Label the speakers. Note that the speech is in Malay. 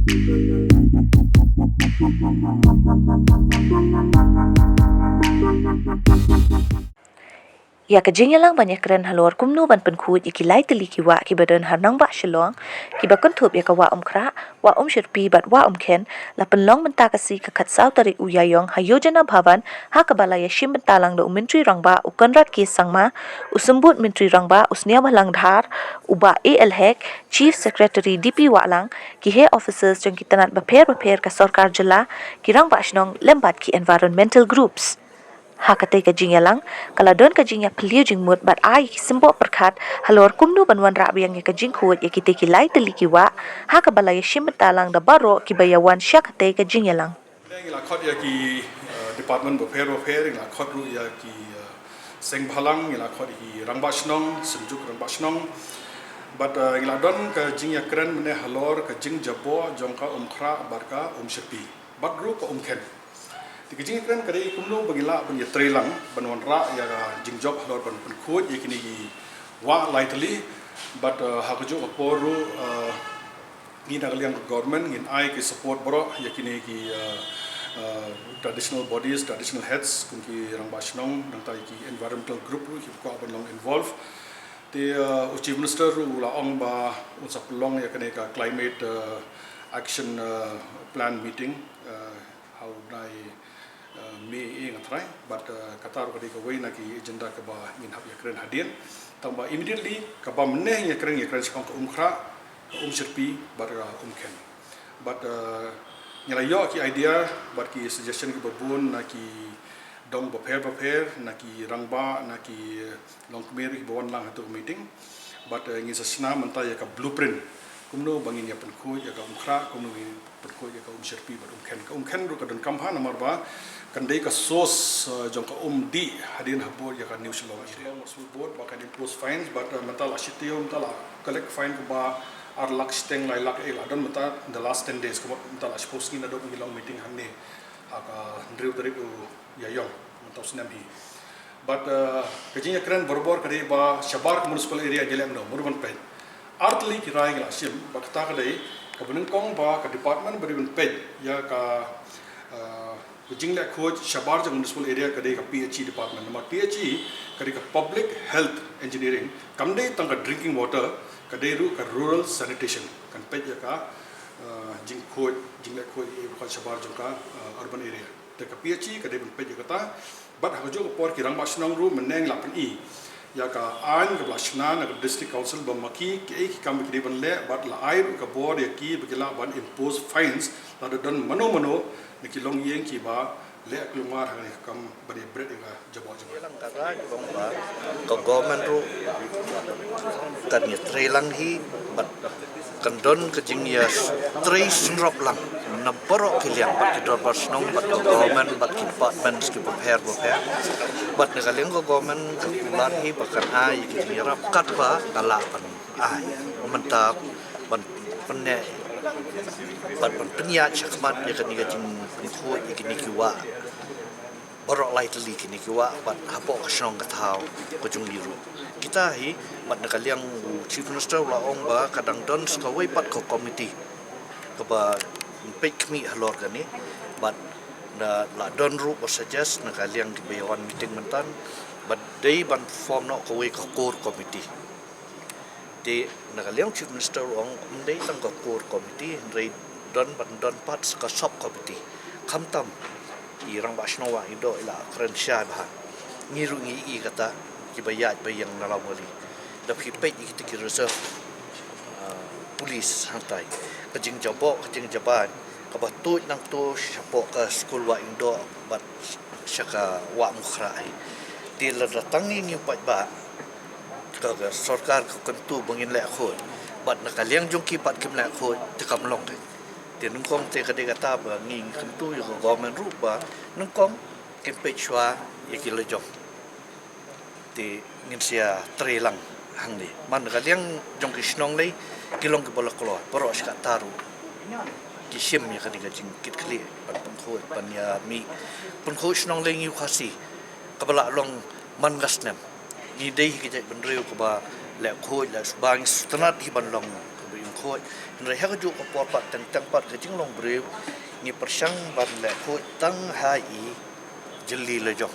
Speaker 1: Ya ke jingialang banyak kren halor kumno ban pynkhuid ikilai tylli kiwa kibadan har nongbah shillong kiba kynthup ya ke Wahumkhrah Wahumshyrpi bat Wahumkhen la pynlong mynta kasi ke khatsau tarik ïaiong Yojana Bhawan hakaba iashim talang do myntri rangbah Conrad K Sangma symbud myntri rangbah Sniawbhalang Dhar uba A L Hek Chief Secretary P Wahlang ki he officers jangkitanat bapher ka sarkar jela ki rangbah shnong lembat ki environmental groups. Hakate ka jingialang kaladon ka jingya Phylliew Jingmut bat ai simbo perkhat halor kumno ban Wanrah yang ka Jingkhuid ya kite kilai tylli kiwa hakaba iashim talang da baro kibayawan syakate ka jingialang
Speaker 2: Ila khot ya ki department bapher ila khot ru ya ki Sniawbhalang ila khot hi rangbah shnong senjuk rangbah shnong but ila don ka jingya kren mene halor ka jing jabo jongka Wahumkhrah barka Wahumshyrpi bat ru ka Wahumkhen Tiga jing kren kadai kumno bagila ban ya tylang ban Wanrah ya jingjob halor ban pynkhuid ya kini wa lightly but hakujo aporu ni nagaliang government ngin ai ki support bro ya kini ki traditional bodies traditional heads kun ki rangbah shnong nang tai ki environmental group ru ki ko ban long involve the chief minister ru la ong ba unsap long ya kini ka climate action plan meeting how dai me ngatrai but katar ko ka way na ki agenda ka ba ngin hab ya kren hadin tamba immediately ka ba meneh ya kren skong ka Wahumkhrah ka Wahumshyrpi bar Wahumkhen but ngila yo ki idea bar ki suggestion ki babun na ki dong bapher na ki rangbah na ki long kmeri ki Wanrah hatu meeting but ngin sasna manta ya ka blueprint kumno bangin ya pynkhuid ya ka Wahumkhrah kumno pynkhuid ya ka Wahumshyrpi bar Wahumkhen ru ka don kamha namar ba kandai ka sos jongka di hadin habor ya ka new shillong board ba kan impose fines but mental asitio mental collect fine ba ar lak steng lai lak ela don meta the last 10 days ko mental suppose ni na do ngilong meeting hanne aka ndriu tarik ïaiong mental sngi but kajinya kren borbor kade ba shabar municipal area jelem no murban pe artli kirai iashim ba kata kadai ka benengkong ba ka department beribun pe ya ka Jingkhuid shabar jang municipal area kadai ka PHE department nama PHE kadai ka public health engineering kamdai tangka drinking water kadai ru ka rural sanitation kan pe ya ka Jingkhuid ka shabar jang ka urban area te ka PHE kadai ben pe ya kata bat hajo por ki rangbah shnong ru meneng la pen I ya ka an ka blashna na district council ba maki ki kam ki ban le bat la air ka board ya ki bigila ban impose fines la don mano niki long yeng ki ba le klumar ha kam bari bread ga jabo
Speaker 3: lang kara jong ba ko government ru kan ni tylang hi bat kandon ke jingya strop lang na boro kiliang bat ki dor snong bat government bat ki department ki prepare bat ne kaleng ko government kulan hi bakan ai ki rap kat ba kala pan ai mentap ban penne bat penya chakmat ya kan ni jing pynkhuid ikini kiwa borok lightly kini kiwa bat hapok snong ka thau ko jung liru kita hi bat nakaliang chief minister la ong ba kadang don skawai pat ko committee ka ba pek mi halor gani bat na la don ru ba suggest nakaliang ki bayawan meeting mentan bat dei ban form no ko ka core committee de nakaliang chief minister ong dei tang ka core committee rei don pat ka sub committee khamtam I rangbah shnong wa indo ila kren sha ba ngiru ngi kata ki bayat bayang nalamoli da phi pe ki ti reserve police hantai ka jing jabo ka jing jaban ka batut nang to shapo ka school wa indo bat shaka Wahumkhrah ti la datang ngi pat ba ka sarkar ka kantu bangin le khod bat nakaliang jong ki pat kim le khod ti kam long te nungkong te kadai kata ba nging kentu yo government rupa nungkong kempe chwa yakilo jong te ngin sia tylang hang ni man kaliang jong kisnong lei kilong ke bolak klo poro ska taru kisim ya kadai jing kit kli pan pynkhuid pan ya mi pynkhuid snong lei ngi khasi kabala long man gasnem ni dei ki jai benreu ko ba le khoi la bang stanat hi ban long Jingkhuid nrai ha ju ko por pat tang pat ke jinglong brew ni persang ban le khu tang hai jeli le jo